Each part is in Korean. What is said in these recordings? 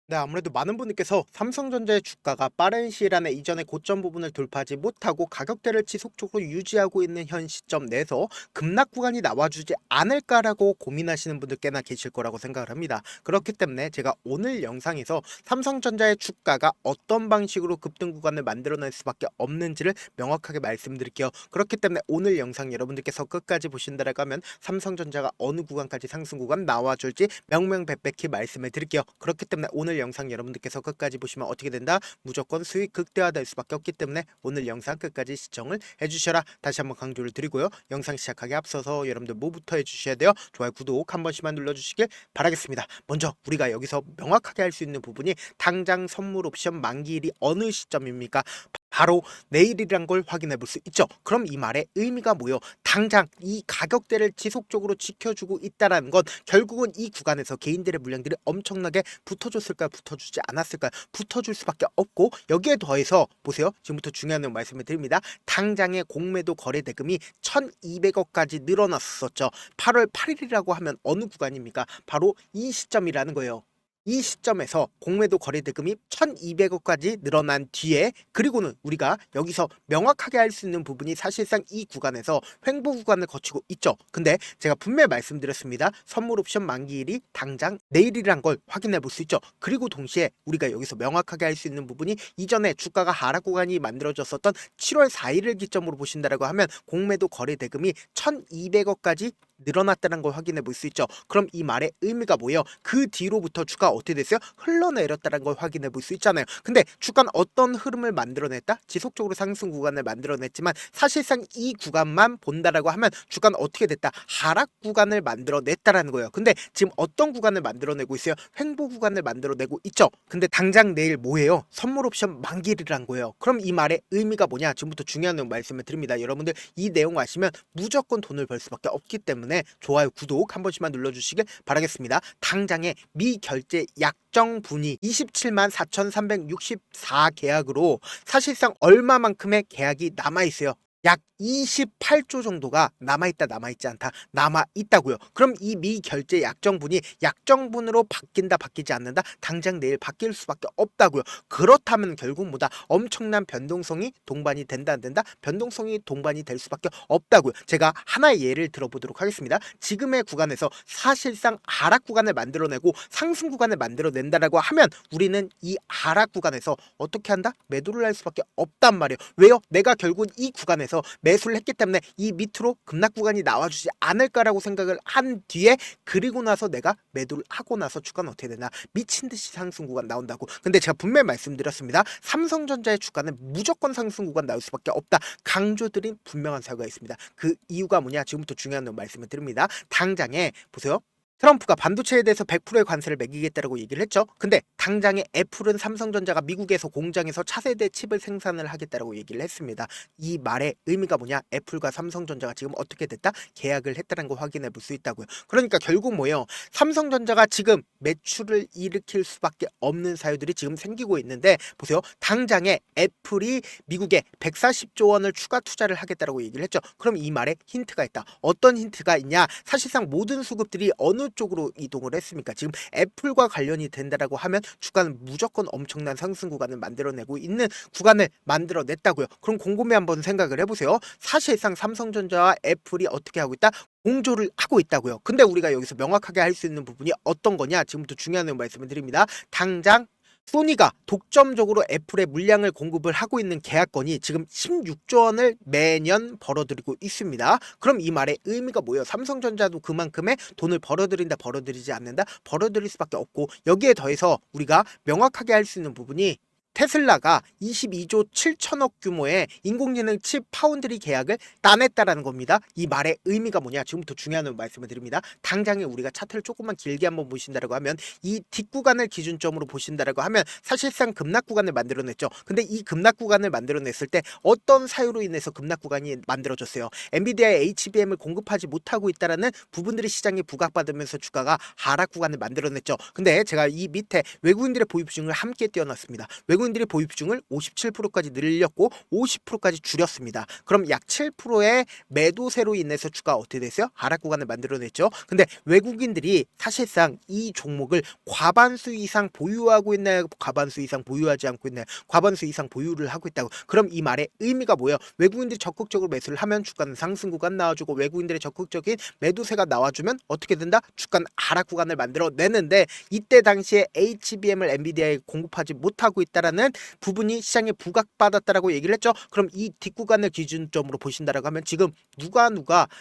네, 아무래도 많은 분들께서 삼성전자의 주가가 빠른 시일 안에 이전의 고점 부분을 돌파하지 못하고 가격대를 지속적으로 유지하고 있는 현 시점 내에서 급락 구간이 나와주지 않을까라고 고민하시는 분들 꽤나 계실 거라고 생각을 합니다. 그렇기 때문에 제가 오늘 영상에서 삼성전자의 주가가 어떤 방식으로 급등 구간을 만들어낼 수밖에 없는지를 명확하게 말씀드릴게요. 그렇기 때문에 오늘 영상 여러분들께서 끝까지 보신다라고 하면 삼성전자가 어느 구간까지 상승 구간 나와줄지 명명백백히 말씀을 드릴게요. 그렇기 때문에 오늘 영상 여러분들께서 끝까지 보시면 어떻게 된다? 무조건 수익 극대화될 수밖에 없기 때문에 오늘 영상 끝까지 시청을 해주셔라. 다시 한번 강조를 드리고요. 영상 시작하기 앞서서 여러분들 뭐부터 해주셔야 돼요? 좋아요, 구독 한 번씩만 눌러주시길 바라겠습니다. 먼저 우리가 여기서 명확하게 할 수 있는 부분이 당장 선물 옵션 만기일이 어느 시점입니까? 바로 내일이란 걸 확인해 볼 수 있죠. 그럼 이 말의 의미가 뭐요? 당장 이 가격대를 지속적으로 지켜주고 있다라는 건 결국은 이 구간에서 개인들의 물량들이 엄청나게 붙어줬을까요? 붙어주지 않았을까요? 붙어줄 수밖에 없고, 여기에 더해서 보세요. 지금부터 중요한 내용 말씀을 드립니다. 당장의 공매도 거래 대금이 1200억까지 늘어났었죠. 8월 8일이라고 하면 어느 구간입니까? 바로 이 시점이라는 거예요. 이 시점에서 공매도 거래 대금이 1200억까지 늘어난 뒤에, 그리고는 우리가 여기서 명확하게 할 수 있는 부분이 사실상 이 구간에서 횡보 구간을 거치고 있죠. 근데 제가 분명히 말씀드렸습니다. 선물 옵션 만기일이 당장 내일이란 걸 확인해 볼 수 있죠. 그리고 동시에 우리가 여기서 명확하게 할 수 있는 부분이 이전에 주가가 하락 구간이 만들어졌었던 7월 4일을 기점으로 보신다라고 하면 공매도 거래 대금이 1200억까지 늘어났다는 걸 확인해 볼 수 있죠. 그럼 이 말의 의미가 뭐예요? 그 뒤로부터 주가 어떻게 됐어요? 흘러내렸다는 걸 확인해 볼 수 있잖아요. 근데 주가는 어떤 흐름을 만들어냈다? 지속적으로 상승 구간을 만들어냈지만 사실상 이 구간만 본다라고 하면 주가는 어떻게 됐다? 하락 구간을 만들어냈다라는 거예요. 근데 지금 어떤 구간을 만들어내고 있어요? 횡보 구간을 만들어내고 있죠. 근데 당장 내일 뭐예요? 선물 옵션 만기일이란 거예요. 그럼 이 말의 의미가 뭐냐? 지금부터 중요한 내용 말씀을 드립니다. 여러분들 이 내용 아시면 무조건 돈을 벌 수밖에 없기 때문에 좋아요, 구독 한 번씩만 눌러주시길 바라겠습니다. 당장의 미결제 약정분이 27만 4,364 계약으로 사실상 얼마만큼의 계약이 남아있어요? 약 28조 정도가 남아있지 않다, 남아있다고요. 그럼 이 미결제 약정분이 약정분으로 바뀐다, 바뀌지 않는다? 당장 내일 바뀔 수밖에 없다고요. 그렇다면 결국 뭐다? 엄청난 변동성이 동반이 된다, 안 된다? 변동성이 동반이 될 수밖에 없다고요. 제가 하나의 예를 들어보도록 하겠습니다. 지금의 구간에서 사실상 하락 구간을 만들어내고 상승 구간을 만들어낸다라고 하면 우리는 이 하락 구간에서 어떻게 한다? 매도를 할 수밖에 없단 말이에요. 왜요? 내가 결국 이 구간에서 매수를 했기 때문에 이 밑으로 급락 구간이 나와주지 않을까라고 생각을 한 뒤에, 그리고 나서 내가 매도를 하고 나서 주가는 어떻게 되나? 미친 듯이 상승 구간 나온다고. 근데 제가 분명히 말씀드렸습니다. 삼성전자의 주가는 무조건 상승 구간 나올 수밖에 없다. 강조드린 분명한 사유가 있습니다. 그 이유가 뭐냐? 지금부터 중요한 내용 말씀을 드립니다. 당장에 보세요. 트럼프가 반도체에 대해서 100%의 관세를 매기겠다라고 얘기를 했죠. 근데 당장에 애플은 삼성전자가 미국에서 공장에서 차세대 칩을 생산을 하겠다라고 얘기를 했습니다. 이 말의 의미가 뭐냐? 애플과 삼성전자가 지금 어떻게 됐다? 계약을 했다는 거 확인해 볼 수 있다고요. 그러니까 결국 뭐예요? 삼성전자가 지금 매출을 일으킬 수밖에 없는 사유들이 지금 생기고 있는데, 보세요. 당장에 애플이 미국에 140조 원을 추가 투자를 하겠다라고 얘기를 했죠. 그럼 이 말에 힌트가 있다. 어떤 힌트가 있냐? 사실상 모든 수급들이 어느 쪽으로 이동을 했습니까? 지금 애플과 관련이 된다라고 하면 주가는 무조건 엄청난 상승 구간을 만들어내고 있는 구간을 만들어냈다고요. 그럼 곰곰이 한번 생각을 해보세요. 사실상 삼성전자와 애플이 어떻게 하고 있다? 공조를 하고 있다고요. 근데 우리가 여기서 명확하게 할 수 있는 부분이 어떤 거냐? 지금부터 중요한 내용 말씀을 드립니다. 당장 소니가 독점적으로 애플에 물량을 공급을 하고 있는 계약건이 지금 16조 원을 매년 벌어들이고 있습니다. 그럼 이 말의 의미가 뭐예요? 삼성전자도 그만큼의 돈을 벌어들인다, 벌어들이지 않는다? 벌어들일 수밖에 없고, 여기에 더해서 우리가 명확하게 할 수 있는 부분이 테슬라가 22조 7천억 규모의 인공지능 칩 파운드리 계약을 따냈다라는 겁니다. 이 말의 의미가 뭐냐? 지금부터 중요한 말씀을 드립니다. 당장에 우리가 차트를 조금만 길게 한번 보신다라고 하면 이 뒷구간을 기준점으로 보신다라고 하면 사실상 급락 구간을 만들어냈죠. 근데 이 급락 구간을 만들어냈을 때 어떤 사유로 인해서 급락 구간이 만들어졌어요? 엔비디아의 HBM을 공급하지 못하고 있다라는 부분들이 시장에 부각받으면서 주가가 하락 구간을 만들어냈죠. 근데 제가 이 밑에 외국인들의 보유 비중을 함께 띄워놨습니다. 외국인 외국인들이 보유 비중을 57%까지 늘렸고 50%까지 줄였습니다. 그럼 약 7%의 매도세로 인해서 주가가 어떻게 됐어요? 하락 구간을 만들어냈죠. 근데 외국인들이 사실상 이 종목을 과반수 이상 보유하고 있나요? 과반수 이상 보유하지 않고 있나요? 과반수 이상 보유를 하고 있다고. 그럼 이 말의 의미가 뭐예요? 외국인들이 적극적으로 매수를 하면 주가는 상승 구간 나와주고, 외국인들의 적극적인 매도세가 나와주면 어떻게 된다? 주가는 하락 구간을 만들어내는데, 이때 당시에 HBM을 엔비디아에 공급하지 못하고 있다라는 부분이 시장에 부각받았다라고 얘기를 했죠. 그럼 이 뒷구간을 기준점으로 보신다라고 하면 지금 누가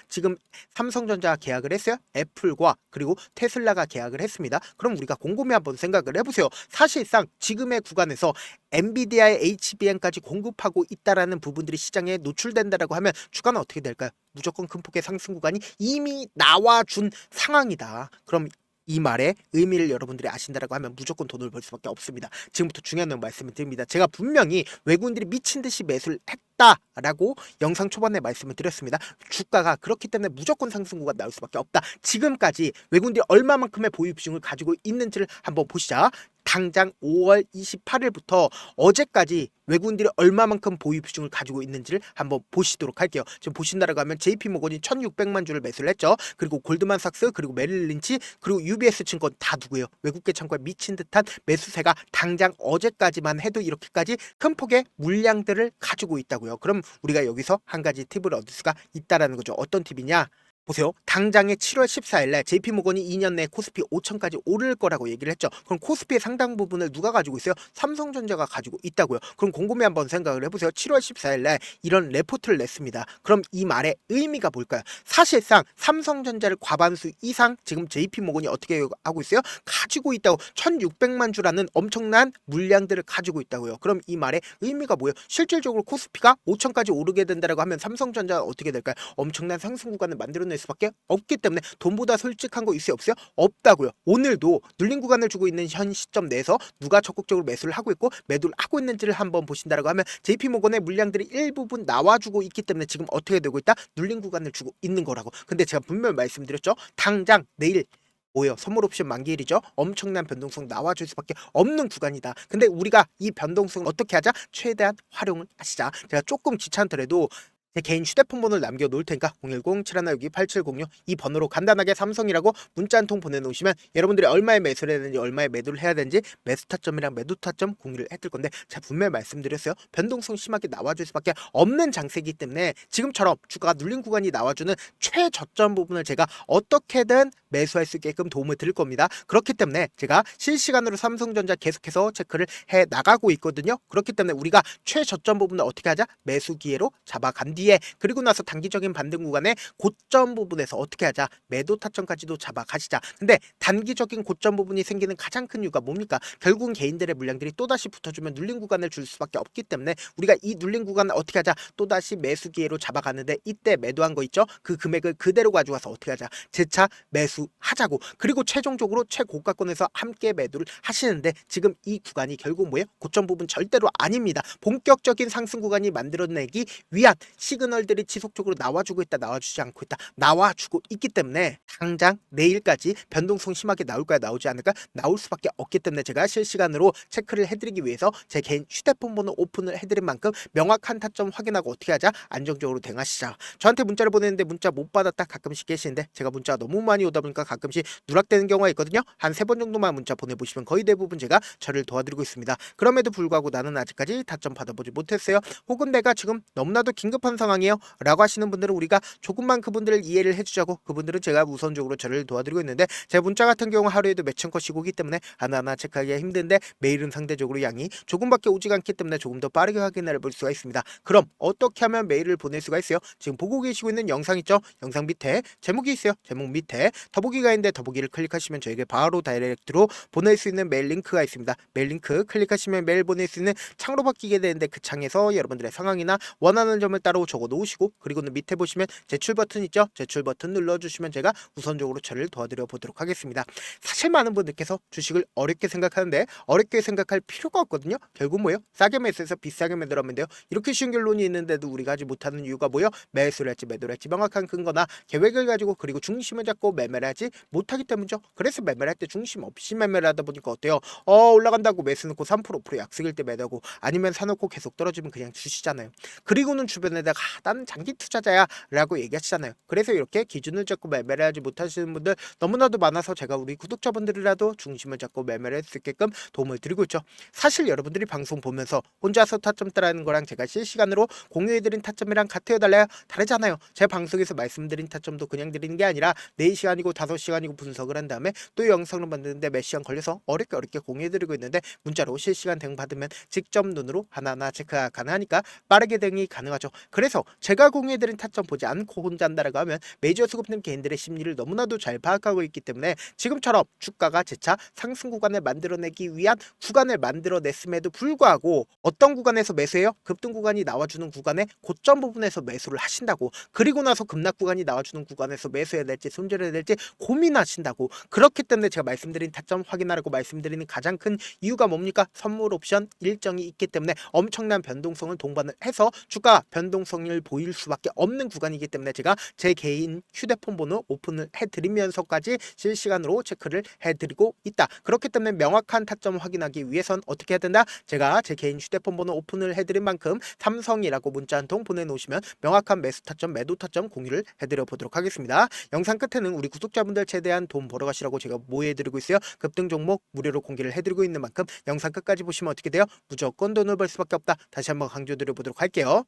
지금 삼성전자가 계약을 했어요? 애플과 그리고 테슬라가 계약을 했습니다. 그럼 우리가 곰곰이 한번 생각을 해보세요. 사실상 지금의 구간에서 엔비디아의 HBM까지 공급하고 있다라는 부분들이 시장에 노출된다라고 하면 주가는 어떻게 될까요? 무조건 큰 폭의 상승 구간이 이미 나와준 상황이다. 그럼 이 말의 의미를 여러분들이 아신다라고 하면 무조건 돈을 벌 수밖에 없습니다. 지금부터 중요한 내용 말씀을 드립니다. 제가 분명히 외국인들이 미친 듯이 매수를 했다라고 영상 초반에 말씀을 드렸습니다. 주가가 그렇기 때문에 무조건 상승 구간 나올 수밖에 없다. 지금까지 외국인들이 얼마만큼의 보유 비중을 가지고 있는지를 한번 보시자. 당장 5월 28일부터 어제까지 외국인들이 얼마만큼 보유 비중을 가지고 있는지를 한번 보시도록 할게요. 지금 보신다라고 하면 JP모건이 1600만 주를 매수를 했죠. 그리고 골드만삭스, 그리고 메릴린치, 그리고 UBS 증권 다 누구예요? 외국계 창고에 미친 듯한 매수세가 당장 어제까지만 해도 이렇게까지 큰 폭의 물량들을 가지고 있다고요. 그럼 우리가 여기서 한 가지 팁을 얻을 수가 있다라는 거죠. 어떤 팁이냐? 보세요. 당장에 7월 14일날 JP모건이 2년 내에 코스피 5천까지 오를 거라고 얘기를 했죠. 그럼 코스피의 상당 부분을 누가 가지고 있어요? 삼성전자가 가지고 있다고요. 그럼 곰곰이 한번 생각을 해보세요. 7월 14일날 이런 레포트를 냈습니다. 그럼 이 말의 의미가 뭘까요? 사실상 삼성전자를 과반수 이상 지금 JP모건이 어떻게 하고 있어요? 가지고 있다고. 1600만 주라는 엄청난 물량들을 가지고 있다고요. 그럼 이 말의 의미가 뭐예요? 실질적으로 코스피가 5천까지 오르게 된다라고 하면 삼성전자가 어떻게 될까요? 엄청난 상승 구간을 만들어낼 수밖에 없기 때문에 돈보다 솔직한 거 있어요? 없어요? 없다고요. 오늘도 눌린 구간을 주고 있는 현 시점 내에서 누가 적극적으로 매수를 하고 있고 매도를 하고 있는지를 한번 보신다라고 하면 JP모건의 물량들이 일부분 나와주고 있기 때문에 지금 어떻게 되고 있다? 눌린 구간을 주고 있는 거라고. 근데 제가 분명히 말씀드렸죠. 당장 내일 뭐예요? 선물 옵션 만기일이죠. 엄청난 변동성 나와줄 수밖에 없는 구간이다. 근데 우리가 이 변동성을 어떻게 하자? 최대한 활용을 하시자. 제가 조금 귀찮더라도 제 개인 휴대폰 번호를 남겨놓을 테니까 010-7162-8706 이 번호로 간단하게 삼성이라고 문자 한 통 보내놓으시면 여러분들이 얼마에 매수를 해야 되는지, 얼마에 매도를 해야 되는지, 매수 타점이랑 매도 타점 공유를 해드릴 건데, 제가 분명히 말씀드렸어요. 변동성 심하게 나와줄 수밖에 없는 장세이기 때문에 지금처럼 주가가 눌린 구간이 나와주는 최저점 부분을 제가 어떻게든 매수할 수 있게끔 도움을 드릴 겁니다. 그렇기 때문에 제가 실시간으로 삼성전자 계속해서 체크를 해 나가고 있거든요. 그렇기 때문에 우리가 최저점 부분을 어떻게 하자? 매수 기회로 잡아간 뒤에, 그리고 나서 단기적인 반등 구간에 고점 부분에서 어떻게 하자? 매도 타점까지도 잡아가시자. 근데 단기적인 고점 부분이 생기는 가장 큰 이유가 뭡니까? 결국은 개인들의 물량들이 또다시 붙어주면 눌린 구간을 줄 수밖에 없기 때문에 우리가 이 눌린 구간을 어떻게 하자? 또다시 매수 기회로 잡아가는데, 이때 매도한 거 있죠? 그 금액을 그대로 가져와서 어떻게 하자? 재차 매수하자고. 그리고 최종적으로 최고가권에서 함께 매도를 하시는데, 지금 이 구간이 결국 뭐예요? 고점 부분 절대로 아닙니다. 본격적인 상승 구간이 만들어내기 위한 시그널들이 지속적으로 나와주고 있다, 나와주지 않고 있다, 나와주고 있기 때문에 당장 내일까지 변동성 심하게 나올까요? 나오지 않을까? 나올 수밖에 없기 때문에 제가 실시간으로 체크를 해드리기 위해서 제 개인 휴대폰 번호 오픈을 해드린 만큼 명확한 타점 확인하고 어떻게 하자? 안정적으로 대응하시자. 저한테 문자를 보내는데 문자 못 받았다 가끔씩 계시는데, 제가 문자가 너무 많이 오다 보니까 가끔씩 누락되는 경우가 있거든요. 한 3번 정도만 문자 보내보시면 거의 대부분 제가 저를 도와드리고 있습니다. 그럼에도 불구하고 나는 아직까지 타점 받아보지 못했어요. 혹은 내가 지금 너무나도 긴급한 상황이에요 라고 하시는 분들은 우리가 조금만 그분들을 이해를 해주자고, 그분들은 제가 우선적으로 저를 도와드리고 있는데, 제 문자 같은 경우 하루에도 몇천 건씩 오기 때문에 하나하나 체크하기가 힘든데, 메일은 상대적으로 양이 조금밖에 오지가 않기 때문에 조금 더 빠르게 확인을 볼 수가 있습니다. 그럼 어떻게 하면 메일을 보낼 수가 있어요? 지금 보고 계시고 있는 영상 있죠? 영상 밑에 제목이 있어요. 제목 밑에 더보기가 있는데 더보기를 클릭하시면 저에게 바로 다이렉트로 보낼 수 있는 메일 링크가 있습니다. 메일 링크 클릭하시면 메일 보낼 수 있는 창으로 바뀌게 되는데, 그 창에서 여러분들의 상황이나 원하는 점을 따로 적어 놓으시고, 그리고는 밑에 보시면 제출 버튼 있죠? 제출 버튼 눌러주시면 제가 우선적으로 처리를 도와드려 보도록 하겠습니다. 사실 많은 분들께서 주식을 어렵게 생각하는데 어렵게 생각할 필요가 없거든요. 결국 뭐예요? 싸게 매수해서 비싸게 매도하면 돼요. 이렇게 쉬운 결론이 있는데도 우리가 하지 못하는 이유가 뭐예요? 매수를 할지 매도를 할지 명확한 근거나 계획을 가지고, 그리고 중심을 잡고 매매를 하지 못하기 때문이죠. 그래서 매매를 할 때 중심 없이 매매를 하다 보니까 어때요? 올라간다고 매수 넣고 3% 5% 약속일 때 매도하고, 아니면 사놓고 계속 떨어지면 그냥 주시잖아요. 그리고는 주변에다가 나는 장기 투자자야 라고 얘기하시잖아요. 그래서 이렇게 기준을 잡고 매매를 하지 못하시는 분들 너무나도 많아서 제가 우리 구독자분들이라도 중심을 잡고 매매를 할 수 있게끔 도움을 드리고 있죠. 사실 여러분들이 방송 보면서 혼자서 타점 따라하는 거랑 제가 실시간으로 공유해드린 타점이랑 같아요, 달라요? 다르잖아요. 제 방송에서 말씀드린 타점도 그냥 드리는 게 아니라 4시간이고 5시간이고 분석을 한 다음에 또 영상을 만드는데 몇 시간 걸려서 어렵게 공유해드리고 있는데, 문자로 실시간 대응 받으면 직접 눈으로 하나하나 체크가 가능하니까 빠르게 대응이 가능하죠. 그래서 제가 공유해드린 타점 보지 않고 혼자 한다라고 하면 메이저 수급님 개인들의 심리를 너무나도 잘 파악하고 있기 때문에 지금처럼 주가가 재차 상승 구간을 만들어내기 위한 구간을 만들어냈음에도 불구하고 어떤 구간에서 매수해요? 급등 구간이 나와주는 구간에 고점 부분에서 매수를 하신다고, 그리고 나서 급락 구간이 나와주는 구간에서 매수해야 될지 손절해야 될지 고민하신다고. 그렇기 때문에 제가 말씀드린 타점 확인하라고 말씀드리는 가장 큰 이유가 뭡니까? 선물 옵션 일정이 있기 때문에 엄청난 변동성을 동반을 해서 주가 변동성을 보일 수밖에 없는 구간이기 때문에 제가 제 개인 휴대폰 번호 오픈을 해드리면서까지 실시간으로 체크를 해드리고 있다. 그렇기 때문에 명확한 타점을 확인하기 위해선 어떻게 해야 된다? 제가 제 개인 휴대폰 번호 오픈을 해드린 만큼 삼성이라고 문자 한 통 보내놓으시면 명확한 매수 타점, 매도 타점 공유를 해드려 보도록 하겠습니다. 영상 끝에는 우리 구독자분들 최대한 돈 벌어가시라고 제가 모여드리고 있어요. 급등 종목 무료로 공개를 해드리고 있는 만큼 영상 끝까지 보시면 어떻게 돼요? 무조건 돈을 벌 수밖에 없다. 다시 한번 강조드려 보도록 할게요.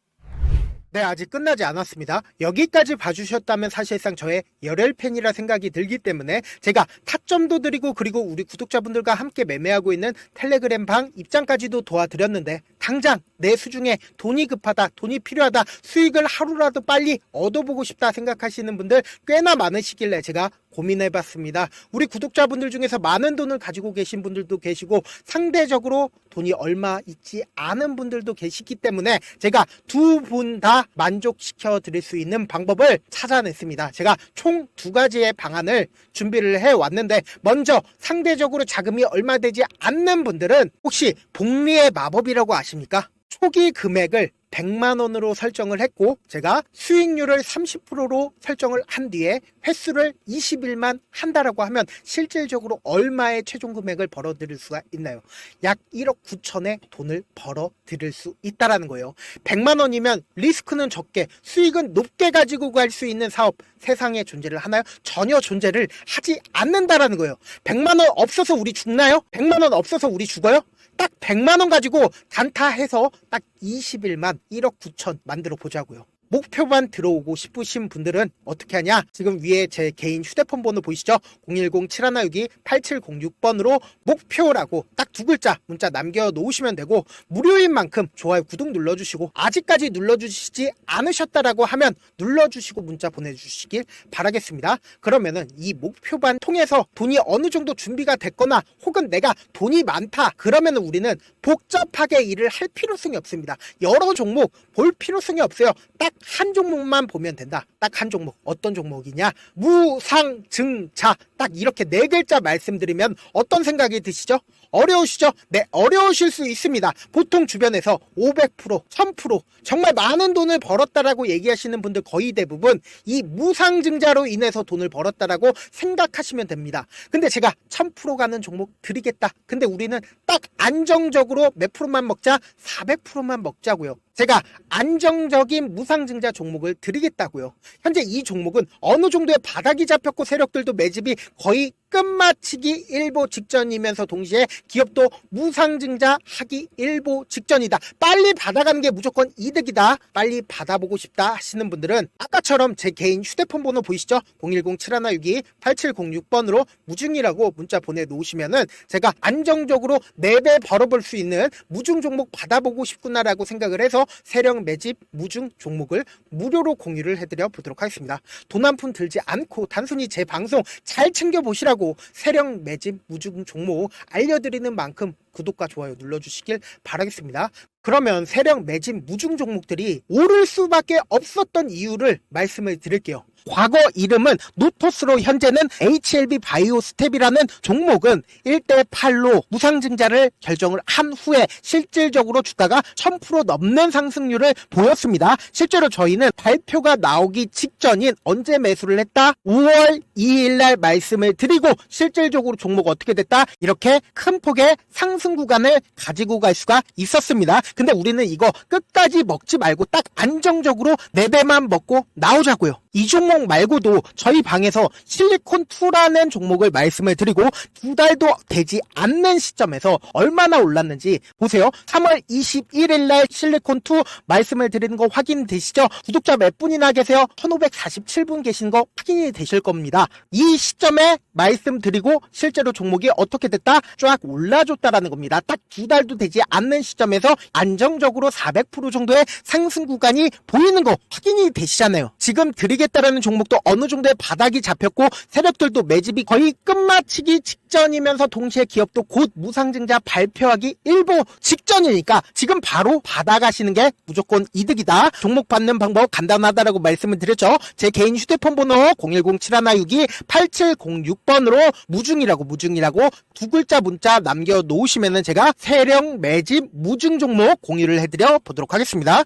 네, 아직 끝나지 않았습니다. 여기까지 봐주셨다면 사실상 저의 열혈 팬이라 생각이 들기 때문에 제가 타점도 드리고, 그리고 우리 구독자분들과 함께 매매하고 있는 텔레그램 방 입장까지도 도와드렸는데, 당장 내 수중에 돈이 급하다, 돈이 필요하다, 수익을 하루라도 빨리 얻어보고 싶다 생각하시는 분들 꽤나 많으시길래 제가 고민해봤습니다. 우리 구독자분들 중에서 많은 돈을 가지고 계신 분들도 계시고 상대적으로 돈이 얼마 있지 않은 분들도 계시기 때문에 제가 두 분 다 만족시켜 드릴 수 있는 방법을 찾아냈습니다. 제가 총 2가지의 방안을 준비를 해왔는데, 먼저 상대적으로 자금이 얼마 되지 않는 분들은 혹시 복리의 마법이라고 아십니까? 초기 금액을 100만원으로 설정을 했고, 제가 수익률을 30%로 설정을 한 뒤에 횟수를 20일만 한다라고 하면 실질적으로 얼마의 최종 금액을 벌어들일 수가 있나요? 약 1억 9천의 돈을 벌어들일 수 있다라는 거예요. 100만원이면 리스크는 적게 수익은 높게 가지고 갈 수 있는 사업, 세상에 존재를 하나요? 전혀 존재를 하지 않는다라는 거예요. 100만원 없어서 우리 죽나요? 100만원 없어서 우리 죽어요? 딱 100만원 가지고 단타해서 딱 20일만 1억 9천 만들어 보자고요. 목표만 들어오고 싶으신 분들은 어떻게 하냐? 지금 위에 제 개인 휴대폰 번호 보이시죠? 010-7162-8706번으로 목표라고 딱 2글자 문자 남겨놓으시면 되고, 무료인 만큼 좋아요, 구독 눌러주시고, 아직까지 눌러주시지 않으셨다라고 하면 눌러주시고 문자 보내주시길 바라겠습니다. 그러면은 이 목표반 통해서 돈이 어느 정도 준비가 됐거나, 혹은 내가 돈이 많다 그러면은 우리는 복잡하게 일을 할 필요성이 없습니다. 여러 종목 볼 필요성이 없어요. 딱 한 종목만 보면 된다. 딱 한 종목. 어떤 종목이냐? 무상증자. 딱 이렇게 4글자 말씀드리면 어떤 생각이 드시죠? 어려우시죠? 네, 어려우실 수 있습니다. 보통 주변에서 500%, 1000% 정말 많은 돈을 벌었다라고 얘기하시는 분들 거의 대부분 이 무상증자로 인해서 돈을 벌었다라고 생각하시면 됩니다. 근데 제가 1000% 가는 종목 드리겠다. 근데 우리는 딱 안정적으로 몇 프로만 먹자? 400%만 먹자고요. 제가 안정적인 무상증자 종목을 드리겠다고요. 현재 이 종목은 어느 정도의 바닥이 잡혔고 세력들도 매집이 거의 끝마치기 일보 직전이면서 동시에 기업도 무상증자 하기 일보 직전이다. 빨리 받아가는 게 무조건 이득이다. 빨리 받아보고 싶다 하시는 분들은 아까처럼 제 개인 휴대폰 번호 보이시죠? 010-7162-8706번으로 무중이라고 문자 보내놓으시면은 제가 안정적으로 4배 벌어볼 수 있는 무중 종목 받아보고 싶구나라고 생각을 해서 세력 매집 무중 종목을 무료로 공유를 해드려 보도록 하겠습니다. 돈 한 푼 들지 않고 단순히 제 방송 잘 챙겨보시라고 세력 매집 무중 종목 알려드리는 만큼 구독과 좋아요 눌러주시길 바라겠습니다. 그러면 세력 매집 무중 종목들이 오를 수밖에 없었던 이유를 말씀을 드릴게요. 과거 이름은 노토스로 현재는 HLB 바이오스텝이라는 종목은 1대8로 무상증자를 결정을 한 후에 실질적으로 주가가 1000% 넘는 상승률을 보였습니다. 실제로 저희는 발표가 나오기 직전인 언제 매수를 했다? 5월 2일 날 말씀을 드리고 실질적으로 종목 어떻게 됐다? 이렇게 큰 폭의 상승 구간을 가지고 갈 수가 있었습니다. 근데 우리는 이거 끝까지 먹지 말고 딱 안정적으로 4배만 먹고 나오자고요. 이 종목 말고도 저희 방에서 실리콘2라는 종목을 말씀을 드리고 2달도 되지 않는 시점에서 얼마나 올랐는지 보세요. 3월 21일 날 실리콘2 말씀을 드리는 거 확인되시죠? 구독자 몇 분이나 계세요? 1547분 계신 거 확인이 되실 겁니다. 이 시점에 말씀드리고 실제로 종목이 어떻게 됐다? 쫙 올라줬다라는 겁니다. 딱 2달도 되지 않는 시점에서 안정적으로 400% 정도의 상승 구간이 보이는 거 확인이 되시잖아요. 지금 드리겠다라는 종목도 어느 정도의 바닥이 잡혔고 세력들도 매집이 거의 끝마치기 직전이면서 동시에 기업도 곧 무상증자 발표하기 일보 직전이니까 지금 바로 받아가시는 게 무조건 이득이다. 종목 받는 방법 간단하다라고 말씀을 드렸죠. 제 개인 휴대폰 번호 010-7162-8706번으로 무중이라고 두 글자 문자 남겨놓으시면은 제가 세력 매집 무중 종목 공유를 해드려 보도록 하겠습니다.